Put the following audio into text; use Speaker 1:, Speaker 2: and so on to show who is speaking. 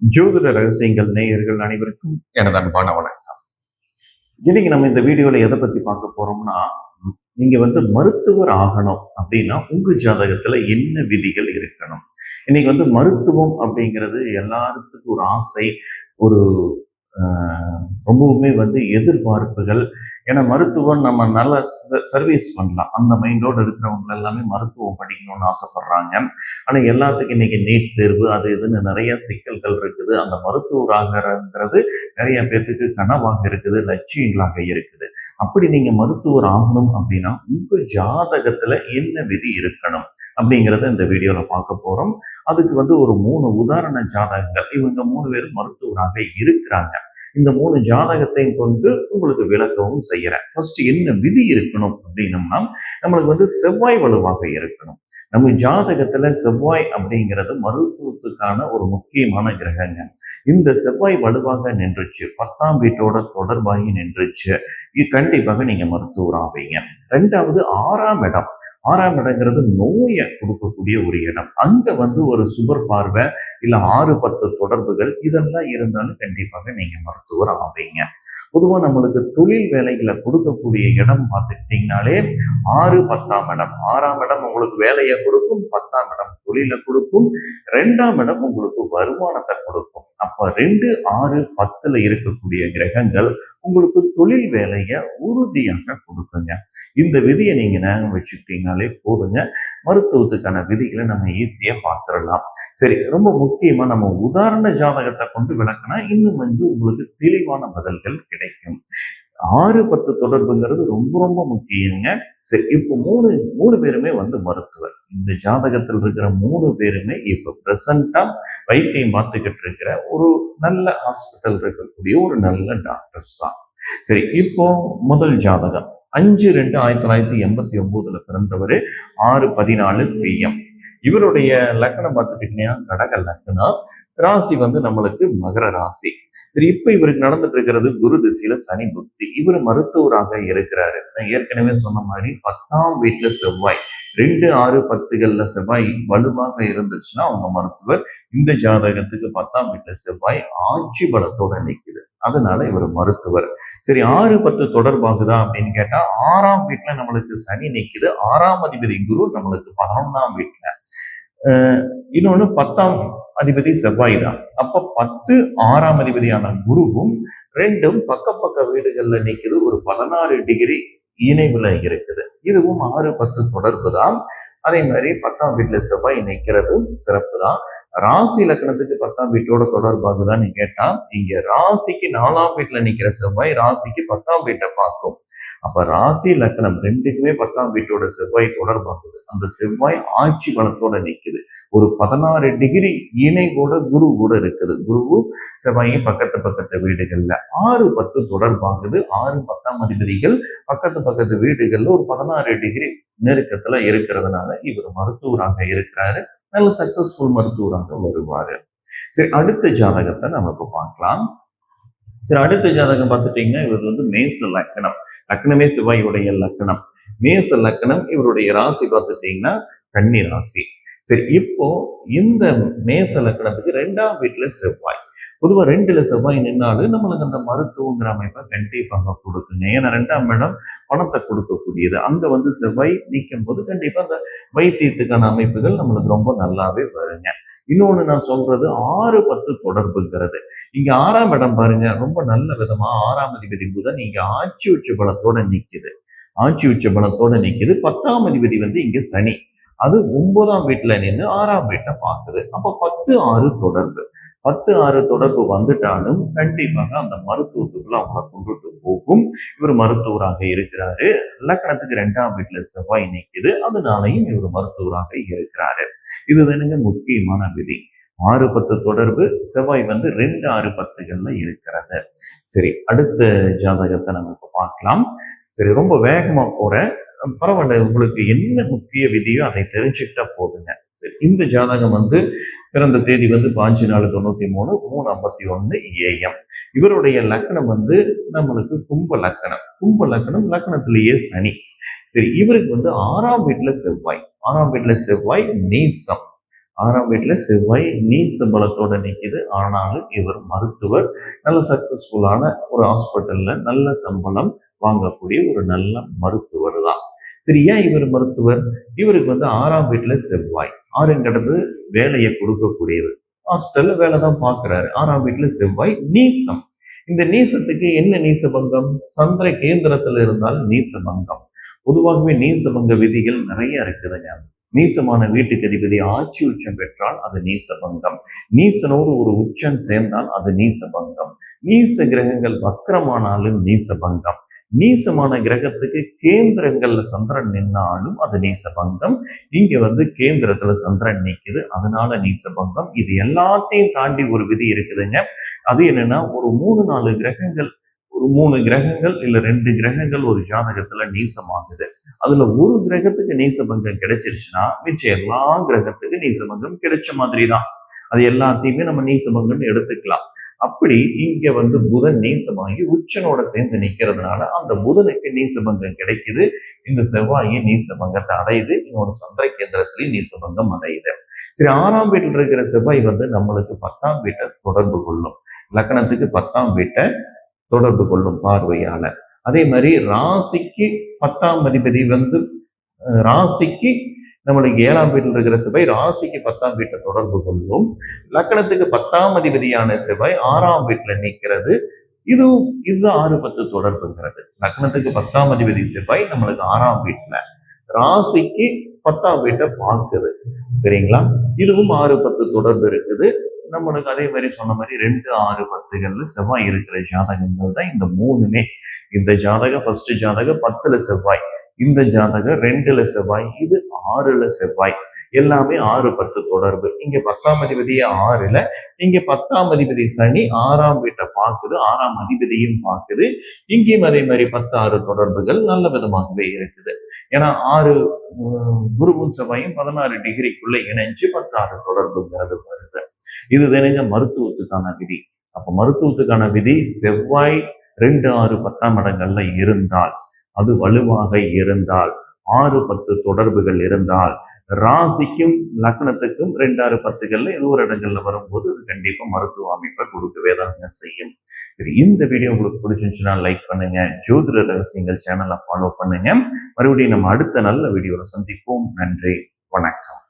Speaker 1: ஜோதிட ரகசியங்கள் நேயர்கள் அனைவருக்கும் எனது அன்பான வணக்கம். இன்னைக்கு நம்ம இந்த வீடியோல எதை பத்தி பார்க்க போறோம்னா, நீங்க மருத்துவர் ஆகணும் அப்படின்னா உங்க ஜாதகத்துல என்ன விதிகள் இருக்கணும். இன்னைக்கு மருத்துவம் அப்படிங்கிறது எல்லாத்துக்கும் ஒரு ஆசை, ஒரு ரொம்பவுமே எதிர்பார்ப்புகள். ஏன்னா மருத்துவம் நம்ம நல்ல சர்வீஸ் பண்ணலாம், அந்த மைண்டோடு இருக்கிறவங்க எல்லாமே மருத்துவம் படிக்கணும்னு ஆசைப்படுறாங்க. ஆனா எல்லாத்துக்கும் இன்னைக்கு நீட் தேர்வு அது இதுன்னு நிறைய சிக்கல்கள் இருக்குது. அந்த மருத்துவராகிறது நிறைய பேர்த்துக்கு கனவாக இருக்குது, லட்சியங்களாக இருக்குது. அப்படி நீங்க மருத்துவர் ஆகணும் அப்படின்னா உங்க ஜாதகத்துல என்ன விதி இருக்கணும் அப்படிங்கிறத இந்த வீடியோல பார்க்க போறோம். அதுக்கு ஒரு 3 உதாரண ஜாதகங்கள், இவங்க 3 பேரும் மருத்துவராக இருக்கிறாங்க. இந்த 3 ஜாதகத்தையும் கொண்டு உங்களுக்கு விளக்கவும் செய்யறேன். ஃபர்ஸ்ட் என்ன விதி இருக்கணும் அப்படின்னம்னா, நம்மளுக்கு செவ்வாய் வலுவாக இருக்கணும். நம்ம ஜாதகத்துல செவ்வாய் அப்படிங்கிறது மருத்துவத்துக்கான ஒரு முக்கியமான கிரகங்க. இந்த செவ்வாய் வலுவாக நின்றுச்சு, 10ஆம் வீட்டோட தொடர்பாகி நின்றுச்சு, இது கண்டிப்பாக நீங்க மருத்துவர் ஆவீங்க. 2வது 6ஆம் இடம். 6ஆம் இடங்கிறது நோயை கொடுக்கக்கூடிய ஒரு இடம். அங்க ஒரு சுபர் பார்வை இல்ல 6-10 தொடர்புகள் இதெல்லாம் இருந்தாலும் கண்டிப்பாக நீங்க மருத்துவர் ஆவீங்க. பொதுவா நம்மளுக்கு தொழில் வேலைகளை கொடுக்கக்கூடிய இடம் பார்த்துக்கிட்டீங்கனாலே 6-10ஆம் இடம். 6ஆம் இடம் உங்களுக்கு வேலையை கொடுக்கும், 10ஆம் இடம் தொழிலை கொடுக்கும், 2ஆம் இடம் உங்களுக்கு வருமானத்தை கொடுக்கும். அப்ப 2, 6, 10ல இருக்கக்கூடிய கிரகங்கள் உங்களுக்கு தொழில் வேலையை உறுதியாக கொடுக்குங்க. இந்த விதியை நீங்க ஞாபகம் வச்சுக்கிட்டீங்கனாலே போதுங்க. மருத்துவத்துக்கான விதிகளை நம்ம ஈஸியா பார்த்துடலாம். சரி, ரொம்ப முக்கியமா நம்ம உதாரண ஜாதகத்தை கொண்டு விளக்கினா இன்னும் உங்களுக்கு தெளிவான பதில்கள் கிடைக்கும். 6-10 தொடர்புங்கிறது ரொம்ப ரொம்ப முக்கியங்க. சரி, இப்போ மூணு பேருமே மருத்துவர். இந்த ஜாதகத்தில் இருக்கிற 3 பேருமே இப்ப பிரசண்டா வைத்தியம் பார்த்துக்கிட்டு இருக்கிற ஒரு நல்ல ஹாஸ்பிட்டல் இருக்கக்கூடிய ஒரு நல்ல டாக்டர்ஸ் தான். சரி, இப்போ முதல் ஜாதகம் 5/2/1989 பிறந்தவர், 6:14 PM. இவருடைய லக்னம் பார்த்துக்கிட்டீங்கன்னா கடக லக்னம், ராசி நம்மளுக்கு மகர ராசி. சரி, இப்ப இவருக்கு நடந்துட்டு இருக்கிறது குரு திசையில சனி புக்தி. இவர் மருத்துவராக இருக்கிறாரு. நான் ஏற்கனவே சொன்ன மாதிரி 10ஆம் வீட்டுல செவ்வாய், 2, 6, 10கள்ல செவ்வாய் வலுவாக இருந்துச்சுன்னா அவங்க மருத்துவர். இந்த ஜாதகத்துக்கு 10ஆம் வீட்டுல செவ்வாய் ஆட்சி பலத்தோட நிக்குது, அதனால இவர் மருத்துவர். சரி, 6-10 தொடர்பாகுதா அப்படின்னு கேட்டா 6ஆம் வீட்டுல நம்மளுக்கு சனி நிக்குது, 6ஆம் அதிபதி குரு நம்மளுக்கு 11ஆம் வீட்டுல. இன்னொன்னு 10ஆம் அதிபதி செவ்வாய் தான். அப்ப 10, 6ஆம் அதிபதியான குருவும் 2ம் பக்க வீடுகள்ல நிக்குது, ஒரு 16 டிகிரி இணைவுல இருக்குது. இதுவும் 6-10 தொடர்பு தான். அதே மாதிரி 10ஆம் வீட்டுல செவ்வாய் நிற்கிறது சிறப்பு தான். ராசி லக்னத்துக்கு 10ஆம் வீட்டோட தொடர்பாகுதான்னு கேட்டா, இங்க ராசிக்கு 4ஆம் வீட்டுல நிக்கிற செவ்வாய் ராசிக்கு 10ஆம் வீட்டை பார்க்கும். அப்ப ராசி லக்னம் 2க்குமே 10ஆம் வீட்டோட செவ்வாய் தொடர்பாகுது. அந்த செவ்வாய் ஆட்சி பலத்தோட நிக்குது, ஒரு 16 டிகிரி இணைவோட குரு கூட இருக்குது. குருவும் செவ்வாயும் பக்கத்து வீடுகள்ல 6-10 தொடர்பாகுது. 6-10ஆம் அதிபதிகள் பக்கத்து வீடுகள்ல ஒரு 16 டிகிரி நெருக்கத்துல இருக்கிறதுனால இவர் மருத்துவராக இருக்கிறாரு. நல்ல சக்சஸ்ஃபுல் மருத்துவராக வருவாரு. சரி, அடுத்த ஜாதகத்தை நமக்கு பார்க்கலாம். சரி, அடுத்த ஜாதகம் பார்த்துட்டீங்கன்னா இவர் மேச லக்னம். லக்னமே செவ்வாயுடைய லக்னம். மேச லக்னம். இவருடைய ராசி பார்த்துட்டீங்கன்னா கன்னி ராசி. சரி, இப்போ இந்த மேச லக்னத்துக்கு 2ஆம் வீட்டுல செவ்வாய். பொதுவா 2ல செவ்வாய் நின்னாலும் நம்மளுக்கு அந்த மருத்துவங்கிற அமைப்பை கண்டிப்பாக கொடுக்குங்க. ஏன்னா 2ஆம் இடம் பணத்தை கொடுக்கக்கூடியது. அங்க செவ்வாய் நிற்கும் போது கண்டிப்பா அந்த வைத்தியத்துக்கான அமைப்புகள் நம்மளுக்கு ரொம்ப நல்லாவே வருங்க. இன்னொன்னு நான் சொல்றது 6-10 தொடர்புங்கிறது. இங்க 6ஆம் இடம் பாருங்க, ரொம்ப நல்ல விதமா 6ஆம் அதிபதி புதன் இங்க ஆட்சி உச்ச பலத்தோட நிக்குது. ஆட்சி உச்ச பலத்தோட நிக்குது. 10ஆம் அதிபதி இங்க சனி, அது 9ஆம் வீட்டுல நின்று 6ஆம் வீட்டை பார்க்குது. அப்ப 10-6 தொடர்பு. 10-6 தொடர்பு வந்துட்டாலும் கண்டிப்பாக அந்த மருத்துவத்துக்குள்ள அவங்களை கொண்டுட்டு போகும். இவர் மருத்துவராக இருக்கிறாரு. லக்னத்துக்கு 2ஆம் வீட்டுல செவ்வாய் நிக்குது, அதனாலையும் இவர் மருத்துவராக இருக்கிறாரு. இதுதானுங்க முக்கியமான விதி. 6-10 தொடர்பு, செவ்வாய் 2-6-10கள்ல இருக்கிறது. சரி, அடுத்த ஜாதகத்தை நம்ம இப்ப பார்க்கலாம். சரி, ரொம்ப வேகமா போறேன், பரவாயில்ல, உங்களுக்கு என்ன முக்கிய விதியோ அதை தெரிஞ்சுக்கிட்டா போதுங்க. சரி, இந்த ஜாதகம் பிறந்த தேதி 5/4/93, 3:51 AM. இவருடைய லக்னம் நம்மளுக்கு கும்ப லக்னம். கும்ப லக்னம், லக்னத்திலேயே சனி. சரி, இவருக்கு 6ஆம் வீட்டுல செவ்வாய். 6ஆம் வீட்டுல செவ்வாய் நீசம். 6ஆம் வீட்டுல செவ்வாய் நீச பலத்தோட நிக்குது. ஆனாலும் இவர் மருத்துவர், நல்ல சக்சஸ்ஃபுல்லான ஒரு ஹாஸ்பிட்டல்ல நல்ல சம்பளம் வாங்கக்கூடிய ஒரு நல்ல மருத்துவர் தான். சரி, ஏன் இவர் மருத்துவர்? இவருக்கு 6ஆம் வீட்டுல செவ்வாய், 6ங்கிறது வேலையை கொடுக்கக்கூடியது. ஹாஸ்பிட்டல்ல வேலை தான் பார்க்கிறாரு. 6ஆம் வீட்டுல செவ்வாய் நீசம். இந்த நீசத்துக்கு என்ன நீசபங்கம்? சந்திர கேந்திரத்துல இருந்தால் நீசபங்கம். பொதுவாகவே நீசபங்க விதிகள் நிறைய இருக்குதுங்க. நீசமான வீட்டுக்கு அதிபதி ஆட்சி உச்சம் பெற்றால் அது நீசபங்கம். நீசனோடு ஒரு உச்சம் சேர்ந்தால் அது நீசபங்கம். நீச கிரகங்கள் வக்கரமானாலும் நீசபங்கம். நீசமான கிரகத்துக்கு கேந்திரங்கள்ல சந்திரன் நின்னாலும் அது நீசபங்கம். இங்க கேந்திரத்துல சந்திரன் நிக்குது, அதனால நீசபங்கம். இது எல்லாத்தையும் தாண்டி ஒரு விதி இருக்குதுங்க. அது என்னன்னா, ஒரு 3-4 கிரகங்கள், ஒரு 3 கிரகங்கள் இல்ல 2 கிரகங்கள் ஒரு ஜாதகத்துல நீசமாகுது. அதுல ஒரு கிரகத்துக்கு நீசபங்கம் கிடைச்சிருச்சுன்னா மிச்சம் எல்லா கிரகத்துக்கு நீசபங்கம் கிடைச்ச மாதிரி தான். அது எல்லாத்தையுமே நம்ம நீசபங்கம்னு எடுத்துக்கலாம். அப்படி இங்க புதன் நீசமாகி உச்சனோட சேர்ந்து நிக்கிறதுனால அந்த புதனுக்கு நீசபங்கம் கிடைக்குது. இந்த செவ்வாயின் நீசபங்கத்தை அடையுது. இன்னொரு சந்திர கேந்திரத்திலையும் நீசபங்கம் அடையுது. சரி, 6ஆம் வீட்டில் இருக்கிற செவ்வாய் நம்மளுக்கு 10ஆம் வீட்டை தொடர்பு கொள்ளும். லக்னத்துக்கு 10ஆம் வீட்டை தொடர்பு கொள்ளும் பார்வையால. அதே மாதிரி ராசிக்கு 10ஆம் அதிபதி ராசிக்கு நம்மளுக்கு 7ஆம் வீட்டில் இருக்கிற செவ்வாய் ராசிக்கு 10ஆம் வீட்டை தொடர்பு கொள்ளும். லக்னத்துக்கு 10ஆம் அதிபதியான செவ்வாய் 6ஆம் வீட்டுல நிற்கிறது. இதுதான் 6-10 தொடர்புங்கிறது. லக்னத்துக்கு 10ஆம் அதிபதி செவ்வாய் நம்மளுக்கு 6ஆம் வீட்டுல, ராசிக்கு 10ஆம் வீட்டை பார்க்குது. சரிங்களா? இதுவும் 6-10 தொடர்பு இருக்குது. நம்மளுக்கு அதே மாதிரி சொன்ன மாதிரி 2, 6, 10 செவ்வாய் இருக்கிற ஜாதகங்கள் தான் இந்த 3மே. இந்த ஜாதகம் ஃபர்ஸ்ட் ஜாதகம் 10ல செவ்வாய், இந்த ஜாதகம் 2ல செவ்வாய், இது 6ல செவ்வாய். எல்லாமே 6-10 தொடர்பு. இங்க 10ஆம் அதிபதி 6ல, இங்க 10ஆம் அதிபதி சனி 6ஆம் வீட்டை பார்க்குது, 6ஆம் அதிபதியும் பார்க்குது. இங்கேயும் அதே மாதிரி 10-6 தொடர்புகள் நல்ல விதமாகவே இருக்குது. ஏன்னா 6 குருவும் செவ்வாயும் 16 டிகிரிக்குள்ள இணைஞ்சு 10-6 தொடர்புங்கிறது வருது. இது தானேங்க மருத்துவத்துக்கான விதி. அப்ப மருத்துவத்துக்கான விதி, செவ்வாய் 2, 6, 10ஆம் இடங்கள்ல இருந்தால், அது வலுவாக இருந்தால், 6-10 தொடர்புகள் இருந்தால், ராசிக்கும் லக்னத்துக்கும் 2, 6, 10 ஏதோ ஒரு இடங்கள்ல வரும்போது அது கண்டிப்பா மருத்துவ அமைப்பை கொடுக்கவே தாங்க செய்யும். சரி, இந்த வீடியோ உங்களுக்கு பிடிச்சிருந்துச்சுன்னா லைக் பண்ணுங்க. ஜோதிட ரகசியங்கள் சேனலை ஃபாலோ பண்ணுங்க. மறுபடியும் நம்ம அடுத்த நல்ல வீடியோல சந்திப்போம். நன்றி, வணக்கம்.